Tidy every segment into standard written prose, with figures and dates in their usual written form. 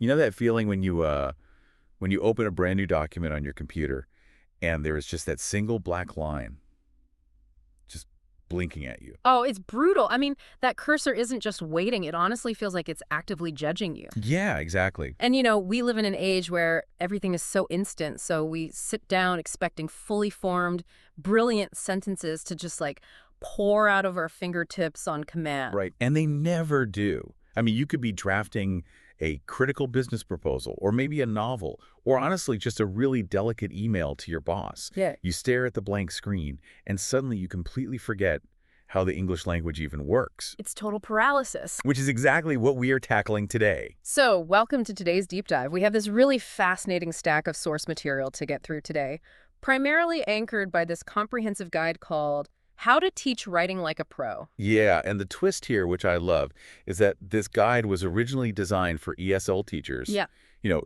You know that feeling when you open a brand new document on your computer and there is just that single black line just blinking at you? Oh, it's brutal. I mean, that cursor isn't just waiting. It honestly feels like it's actively judging you. Yeah, exactly. And, we live in an age where everything is so instant, so we sit down expecting fully formed, brilliant sentences to just like pour out of our fingertips on command. Right. And they never do. I mean, you could be drafting a critical business proposal or maybe a novel or honestly just a really delicate email to your boss. Yeah. You stare at the blank screen and suddenly you completely forget how the English language even works, It's total paralysis. which is exactly what we are tackling today. So, welcome to today's deep dive. We have this really fascinating stack of source material to get through today, primarily anchored by this comprehensive guide called How to Teach Writing Like a Pro. Yeah, and the twist here, which I love, is that this guide was originally designed for ESL teachers, Yeah.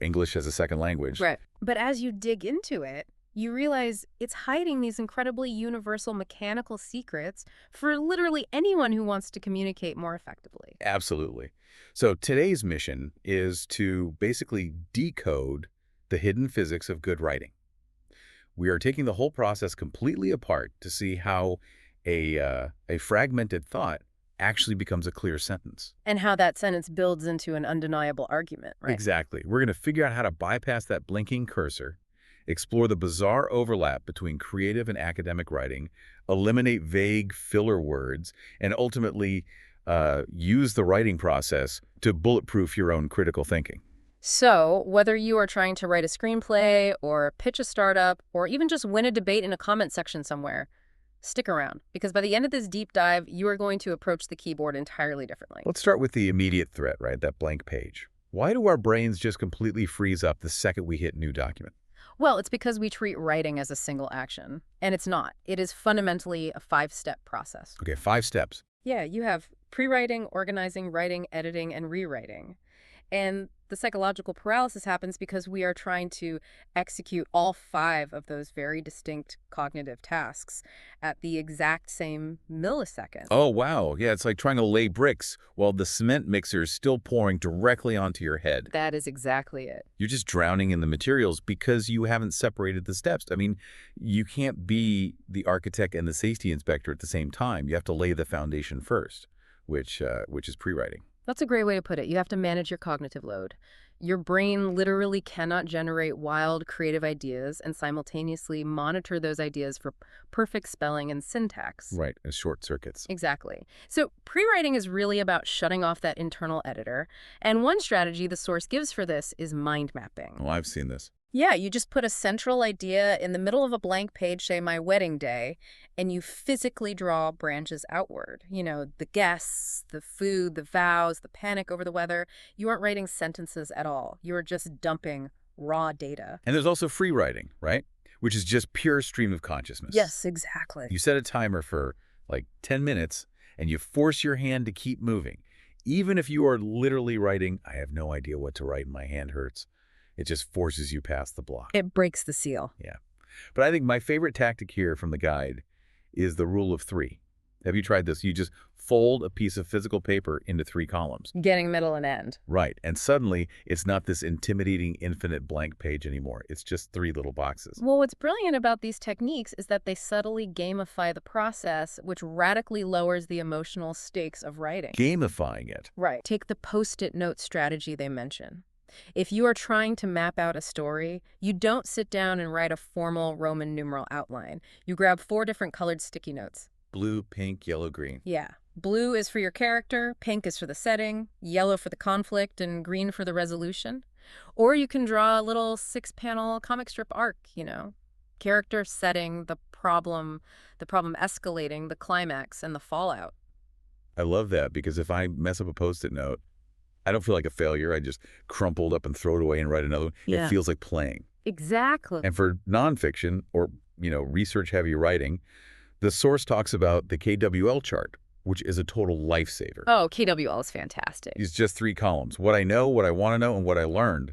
English as a second language. Right. But as you dig into it, you realize it's hiding these incredibly universal mechanical secrets for literally anyone who wants to communicate more effectively. Absolutely. So today's mission is to basically decode the hidden physics of good writing. We are taking the whole process completely apart to see how a fragmented thought actually becomes a clear sentence. And how that sentence builds into an undeniable argument, right? Exactly. We're going to figure out how to bypass that blinking cursor, explore the bizarre overlap between creative and academic writing, eliminate vague filler words, and ultimately use the writing process to bulletproof your own critical thinking. So, whether you are trying to write a screenplay or pitch a startup or even just win a debate in a comment section somewhere, stick around because by the end of this deep dive, you are going to approach the keyboard entirely differently. Let's start with the immediate threat, right? That blank page. Why do our brains just completely freeze up the second we hit new document? Well, it's because we treat writing as a single action, and it's not. It is fundamentally a 5-step process. Okay, 5 steps. Yeah, you have pre-writing, organizing, writing, editing, and rewriting. And the psychological paralysis happens because we are trying to execute all 5 of those very distinct cognitive tasks at the exact same millisecond. Oh, wow. Yeah, it's like trying to lay bricks while the cement mixer is still pouring directly onto your head. That is exactly it. You're just drowning in the materials because you haven't separated the steps. I mean, you can't be the architect and the safety inspector at the same time. You have to lay the foundation first, which is pre-writing. That's a great way to put it. You have to manage your cognitive load. Your brain literally cannot generate wild, creative ideas and simultaneously monitor those ideas for perfect spelling and syntax. Right, as short circuits. Exactly. So pre-writing is really about shutting off that internal editor. And one strategy the source gives for this is mind mapping. Oh, I've seen this. Yeah, you just put a central idea in the middle of a blank page, say my wedding day, and you physically draw branches outward. The guests, the food, the vows, the panic over the weather. You aren't writing sentences at all. You are just dumping raw data. And there's also free writing, right? Which is just pure stream of consciousness. Yes, exactly. You set a timer for like 10 minutes and you force your hand to keep moving. Even if you are literally writing, I have no idea what to write, my hand hurts. It just forces you past the block. It breaks the seal. Yeah. But I think my favorite tactic here from the guide is the rule of 3. Have you tried this? You just fold a piece of physical paper into 3 columns. Getting middle and end. Right. And suddenly, it's not this intimidating infinite blank page anymore. It's just 3 little boxes. Well, what's brilliant about these techniques is that they subtly gamify the process, which radically lowers the emotional stakes of writing. Gamifying it. Right. Take the post-it note strategy they mention. If you are trying to map out a story, you don't sit down and write a formal Roman numeral outline. You grab 4 different colored sticky notes. Blue, pink, yellow, green. Yeah. Blue is for your character, pink is for the setting, yellow for the conflict, and green for the resolution. Or you can draw a little 6-panel comic strip arc, Character, setting, the problem escalating, the climax, and the fallout. I love that because if I mess up a Post-it note, I don't feel like a failure. I just crumple it up and throw it away and write another one. Yeah. It feels like playing. Exactly. And for nonfiction or, research-heavy writing, the source talks about the KWL chart, which is a total lifesaver. Oh, KWL is fantastic. It's just 3 columns. What I know, what I want to know, and what I learned.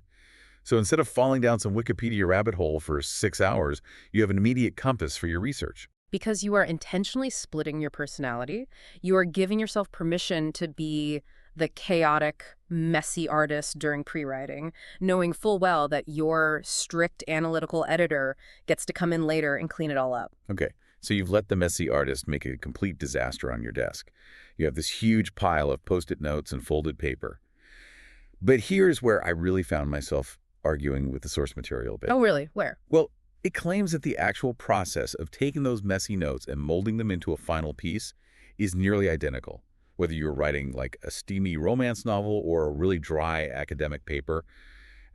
So instead of falling down some Wikipedia rabbit hole for 6 hours, you have an immediate compass for your research. Because you are intentionally splitting your personality, you are giving yourself permission to be the chaotic, messy artist during pre-writing, knowing full well that your strict analytical editor gets to come in later and clean it all up. Okay, so you've let the messy artist make a complete disaster on your desk. You have this huge pile of Post-it notes and folded paper. But here's where I really found myself arguing with the source material a bit. Oh, really? Where? Well, it claims that the actual process of taking those messy notes and molding them into a final piece is nearly identical. Whether you're writing like a steamy romance novel or a really dry academic paper,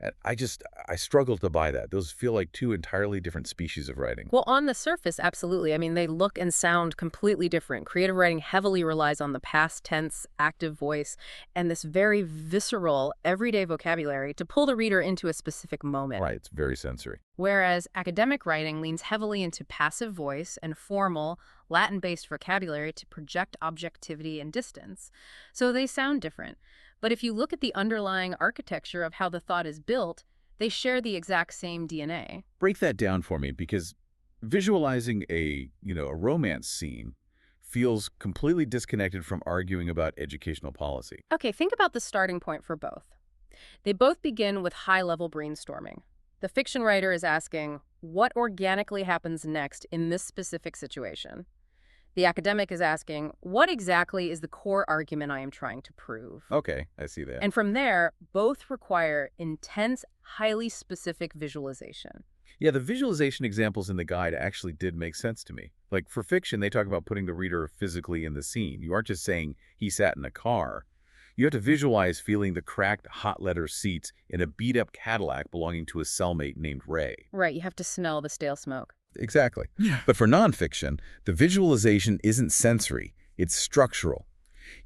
and I struggle to buy that. Those feel like two entirely different species of writing. Well, on the surface, absolutely. I mean, they look and sound completely different. Creative writing heavily relies on the past tense, active voice, and this very visceral, everyday vocabulary to pull the reader into a specific moment. Right, it's very sensory. Whereas academic writing leans heavily into passive voice and formal, Latin-based vocabulary to project objectivity and distance. So they sound different. But if you look at the underlying architecture of how the thought is built, they share the exact same DNA. Break that down for me, because visualizing a romance scene feels completely disconnected from arguing about educational policy. Okay, think about the starting point for both. They both begin with high-level brainstorming. The fiction writer is asking, what organically happens next in this specific situation? The academic is asking, what exactly is the core argument I am trying to prove? Okay, I see that. And from there, both require intense, highly specific visualization. Yeah, the visualization examples in the guide actually did make sense to me. Like for fiction, they talk about putting the reader physically in the scene. You aren't just saying he sat in a car. You have to visualize feeling the cracked hot leather seats in a beat-up Cadillac belonging to a cellmate named Ray. Right, you have to smell the stale smoke. Exactly. Yeah. But for nonfiction, the visualization isn't sensory, it's structural.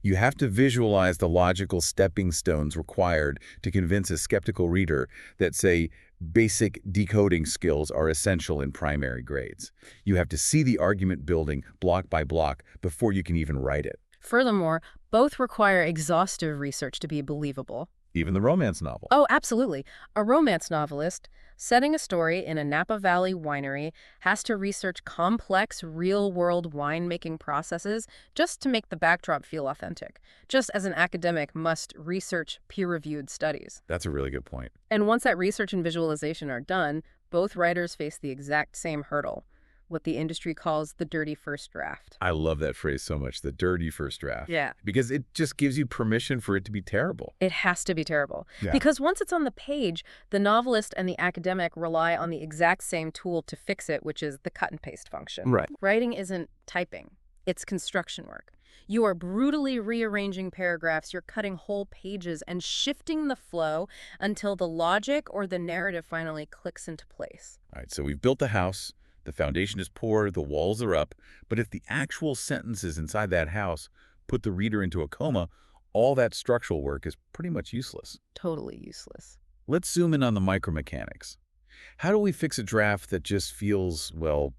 You have to visualize the logical stepping stones required to convince a skeptical reader that, say, basic decoding skills are essential in primary grades. You have to see the argument building block by block before you can even write it. Furthermore, both require exhaustive research to be believable. Even the romance novel. Oh, absolutely. A romance novelist setting a story in a Napa Valley winery has to research complex, real-world winemaking processes just to make the backdrop feel authentic, just as an academic must research peer-reviewed studies. That's a really good point. And once that research and visualization are done, both writers face the exact same hurdle, what the industry calls the dirty first draft. I love that phrase so much, the dirty first draft. Yeah. Because it just gives you permission for it to be terrible. It has to be terrible. Yeah. Because once it's on the page, the novelist and the academic rely on the exact same tool to fix it, which is the cut and paste function. Right. Writing isn't typing. It's construction work. You are brutally rearranging paragraphs, you're cutting whole pages and shifting the flow until the logic or the narrative finally clicks into place. All right, so we've built the house. The foundation is poured, the walls are up, but if the actual sentences inside that house put the reader into a coma, all that structural work is pretty much useless. Totally useless. Let's zoom in on the micromechanics. How do we fix a draft that just feels, well,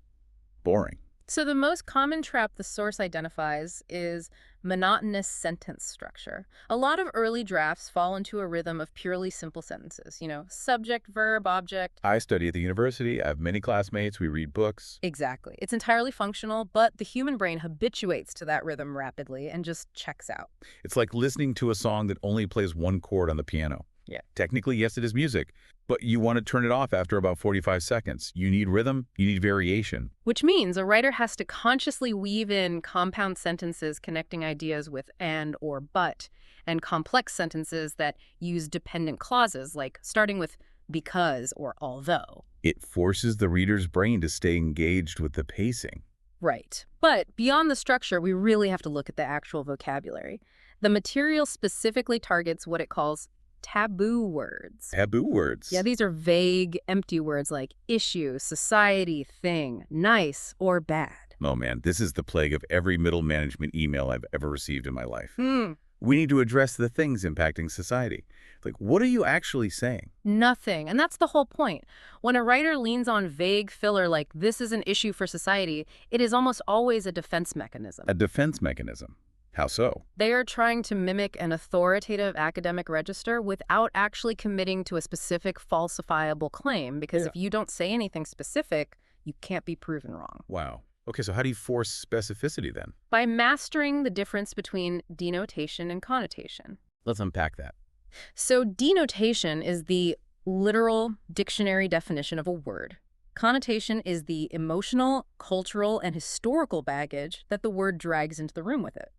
boring? So the most common trap the source identifies is monotonous sentence structure. A lot of early drafts fall into a rhythm of purely simple sentences, subject, verb, object. I study at the university, I have many classmates, we read books. Exactly. It's entirely functional, but the human brain habituates to that rhythm rapidly and just checks out. It's like listening to a song that only plays one chord on the piano. Yeah. Technically, yes, it is music, but you want to turn it off after about 45 seconds. You need rhythm, you need variation. Which means a writer has to consciously weave in compound sentences connecting ideas with and or but, and complex sentences that use dependent clauses, like starting with because or although. It forces the reader's brain to stay engaged with the pacing. Right. But beyond the structure, we really have to look at the actual vocabulary. The material specifically targets what it calls taboo words. Taboo words? Yeah, these are vague, empty words like issue, society, thing, nice, or bad. Oh man, this is the plague of every middle management email I've ever received in my life. Hmm. We need to address the things impacting society. Like, what are you actually saying? Nothing. And that's the whole point. When a writer leans on vague filler like this is an issue for society, it is almost always a defense mechanism. A defense mechanism. How so? They are trying to mimic an authoritative academic register without actually committing to a specific falsifiable claim, because if you don't say anything specific, you can't be proven wrong. Wow. Okay, so how do you force specificity then? By mastering the difference between denotation and connotation. Let's unpack that. So denotation is the literal dictionary definition of a word. Connotation is the emotional, cultural, and historical baggage that the word drags into the room with it.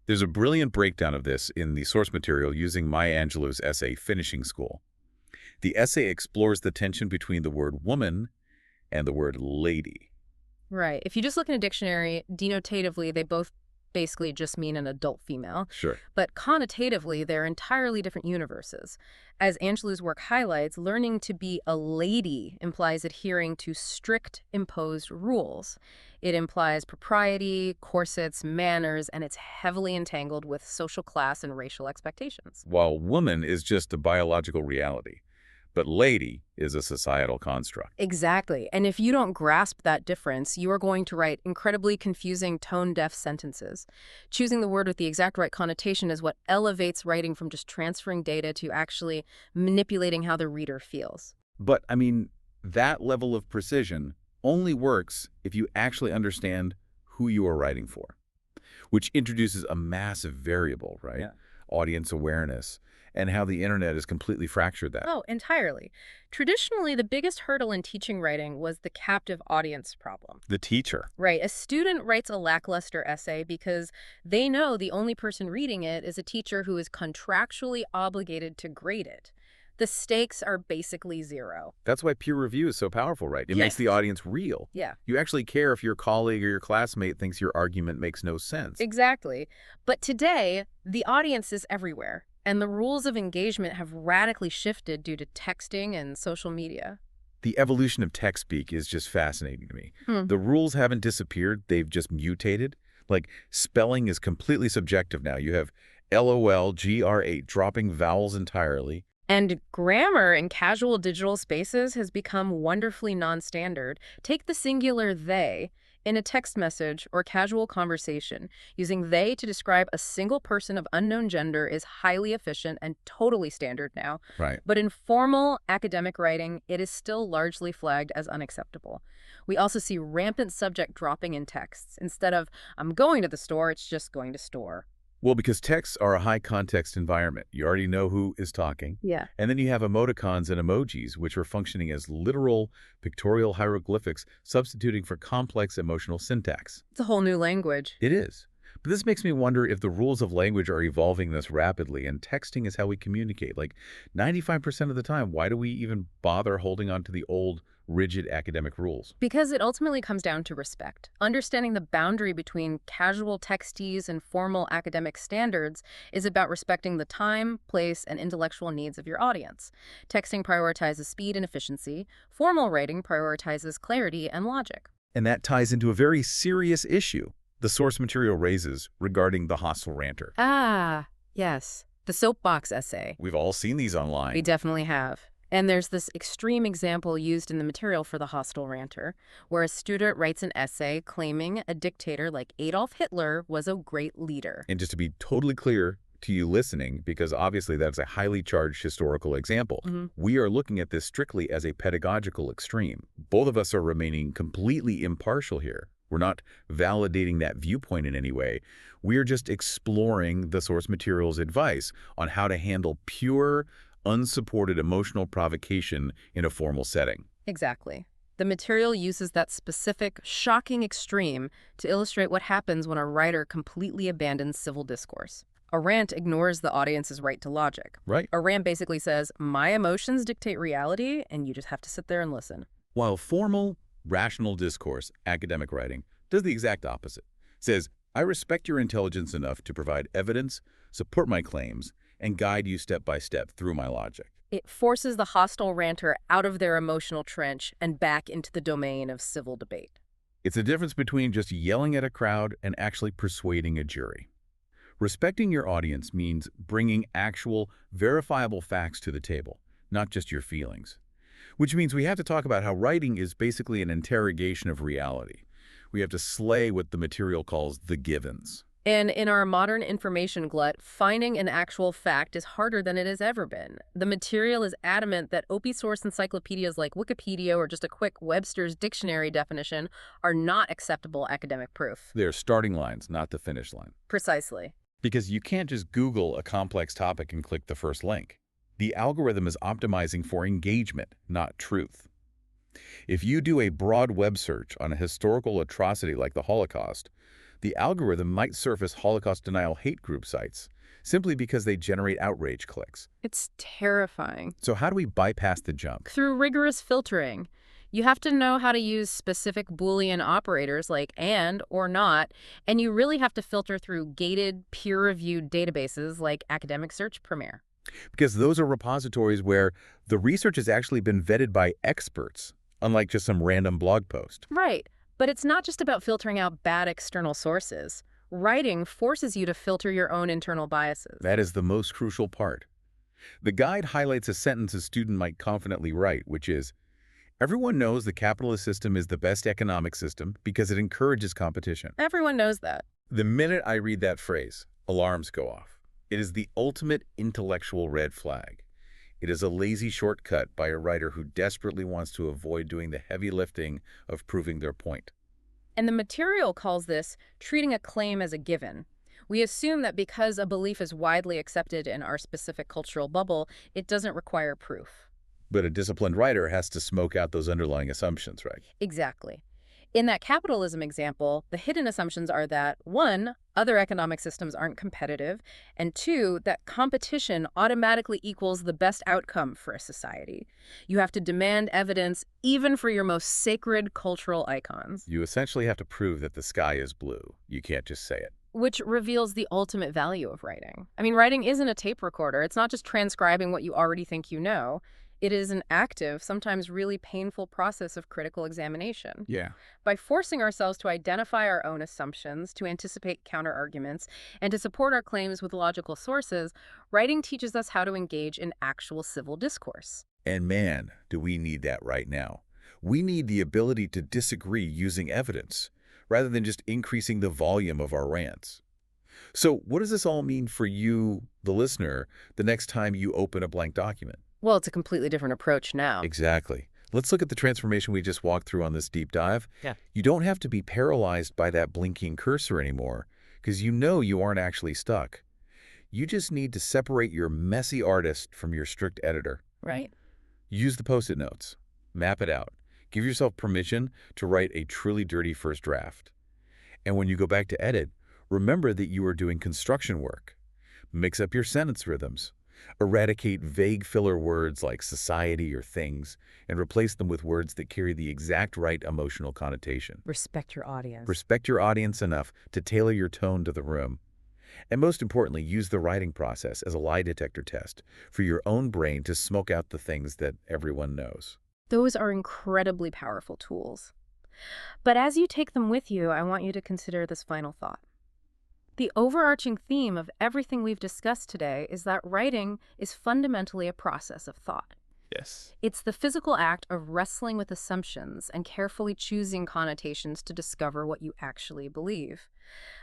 There's a brilliant breakdown of this in the source material using Maya Angelou's essay, Finishing School. The essay explores the tension between the word woman and the word lady. Right. If you just look in a dictionary, denotatively, they both basically just mean an adult female. Sure. But connotatively, they're entirely different universes. As Angelou's work highlights, learning to be a lady implies adhering to strict imposed rules. It implies propriety, corsets, manners, and it's heavily entangled with social class and racial expectations. While woman is just a biological reality, but lady is a societal construct. Exactly. And if you don't grasp that difference, you are going to write incredibly confusing tone-deaf sentences. Choosing the word with the exact right connotation is what elevates writing from just transferring data to actually manipulating how the reader feels. But, I mean, that level of precision only works if you actually understand who you are writing for, which introduces a massive variable, right? Yeah. Audience awareness, and how the internet has completely fractured that. Oh, entirely. Traditionally, the biggest hurdle in teaching writing was the captive audience problem. The teacher. Right. A student writes a lackluster essay because they know the only person reading it is a teacher who is contractually obligated to grade it. The stakes are basically zero. That's why peer review is so powerful, right? It makes Yes. the audience real. Yeah, You actually care if your colleague or your classmate thinks your argument makes no sense. exactly. But today, the audience is everywhere, and the rules of engagement have radically shifted due to texting and social media. The evolution of text speak is just fascinating to me. Hmm. The rules haven't disappeared, they've just mutated. Like, spelling is completely subjective now. You have LOL, GR8 dropping vowels entirely. And grammar in casual digital spaces has become wonderfully non-standard. Take the singular they in a text message or casual conversation. Using they to describe a single person of unknown gender is highly efficient and totally standard now. Right. But in formal academic writing, it is still largely flagged as unacceptable. We also see rampant subject dropping in texts. Instead of, I'm going to the store, it's just going to store. Well, because texts are a high-context environment. You already know who is talking. Yeah. And then you have emoticons and emojis, which are functioning as literal pictorial hieroglyphics, substituting for complex emotional syntax. It's a whole new language. It is. But this makes me wonder if the rules of language are evolving this rapidly, and texting is how we communicate. Like 95% of the time, why do we even bother holding on to the old, rigid academic rules? Because it ultimately comes down to respect. Understanding the boundary between casual textese and formal academic standards is about respecting the time, place, and intellectual needs of your audience. Texting prioritizes speed and efficiency. Formal writing prioritizes clarity and logic. And that ties into a very serious issue the source material raises regarding the hostile ranter. Ah, yes. The soapbox essay. We've all seen these online. We definitely have. And there's this extreme example used in the material for the hostile ranter, where a student writes an essay claiming a dictator like Adolf Hitler was a great leader. And just to be totally clear to you listening, because obviously that's a highly charged historical example, we are looking at this strictly as a pedagogical extreme. Both of us are remaining completely impartial here. We're not validating that viewpoint in any way. We're just exploring the source material's advice on how to handle pure, unsupported emotional provocation in a formal setting. Exactly. The material uses that specific, shocking extreme to illustrate what happens when a writer completely abandons civil discourse. A rant ignores the audience's right to logic. Right. A rant basically says, my emotions dictate reality, and you just have to sit there and listen. While formal, rational discourse, academic writing, does the exact opposite. Says, I respect your intelligence enough to provide evidence, support my claims, and guide you step by step through my logic. It forces the hostile ranter out of their emotional trench and back into the domain of civil debate. It's a difference between just yelling at a crowd and actually persuading a jury. Respecting your audience means bringing actual, verifiable facts to the table, not just your feelings. Which means we have to talk about how writing is basically an interrogation of reality. We have to slay what the material calls the givens. And in our modern information glut, finding an actual fact is harder than it has ever been. The material is adamant that open source encyclopedias like Wikipedia or just a quick Webster's dictionary definition are not acceptable academic proof. They're starting lines, not the finish line. Precisely. Because you can't just Google a complex topic and click the first link. The algorithm is optimizing for engagement, not truth. If you do a broad web search on a historical atrocity like the Holocaust, the algorithm might surface Holocaust denial hate group sites simply because they generate outrage clicks. It's terrifying. So how do we bypass the junk? Through rigorous filtering. You have to know how to use specific Boolean operators like and or not, and you really have to filter through gated, peer-reviewed databases like Academic Search Premier. Because those are repositories where the research has actually been vetted by experts, unlike just some random blog post. Right. But it's not just about filtering out bad external sources. Writing forces you to filter your own internal biases. That is the most crucial part. The guide highlights a sentence a student might confidently write, which is, "Everyone knows the capitalist system is the best economic system because it encourages competition." Everyone knows that. The minute I read that phrase, alarms go off. It is the ultimate intellectual red flag. It is a lazy shortcut by a writer who desperately wants to avoid doing the heavy lifting of proving their point. And the material calls this treating a claim as a given. We assume that because a belief is widely accepted in our specific cultural bubble, it doesn't require proof. But a disciplined writer has to smoke out those underlying assumptions, right? Exactly. In that capitalism example, the hidden assumptions are that, 1, other economic systems aren't competitive, and 2, that competition automatically equals the best outcome for a society. You have to demand evidence even for your most sacred cultural icons. You essentially have to prove that the sky is blue. You can't just say it. Which reveals the ultimate value of writing. I mean, writing isn't a tape recorder. It's not just transcribing what you already think you know. It is an active, sometimes really painful process of critical examination. Yeah. By forcing ourselves to identify our own assumptions, to anticipate counterarguments, and to support our claims with logical sources, writing teaches us how to engage in actual civil discourse. And man, do we need that right now. We need the ability to disagree using evidence, rather than just increasing the volume of our rants. So what does this all mean for you, the listener, the next time you open a blank document? Well, it's a completely different approach now. Exactly. Let's look at the transformation we just walked through on this deep dive. Yeah. You don't have to be paralyzed by that blinking cursor anymore, because you know you aren't actually stuck. You just need to separate your messy artist from your strict editor. Right. Use the Post-it notes. Map it out. Give yourself permission to write a truly dirty first draft. And when you go back to edit, remember that you are doing construction work. Mix up your sentence rhythms. Eradicate vague filler words like society or things, and replace them with words that carry the exact right emotional connotation. Respect your audience. Respect your audience enough to tailor your tone to the room. And most importantly, use the writing process as a lie detector test for your own brain to smoke out the things that everyone knows. Those are incredibly powerful tools. But as you take them with you, I want you to consider this final thought. The overarching theme of everything we've discussed today is that writing is fundamentally a process of thought. Yes. It's the physical act of wrestling with assumptions and carefully choosing connotations to discover what you actually believe.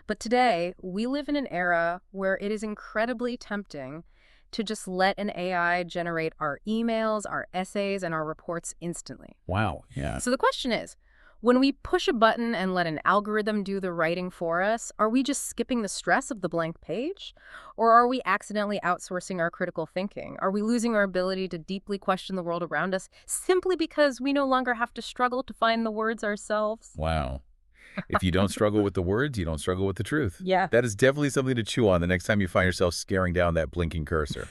But today, we live in an era where it is incredibly tempting to just let an AI generate our emails, our essays, and our reports instantly. Wow. Yeah. So the question is, when we push a button and let an algorithm do the writing for us, are we just skipping the stress of the blank page? Or are we accidentally outsourcing our critical thinking? Are we losing our ability to deeply question the world around us simply because we no longer have to struggle to find the words ourselves? Wow. If you don't struggle with the words, you don't struggle with the truth. Yeah. That is definitely something to chew on the next time you find yourself scaring down that blinking cursor.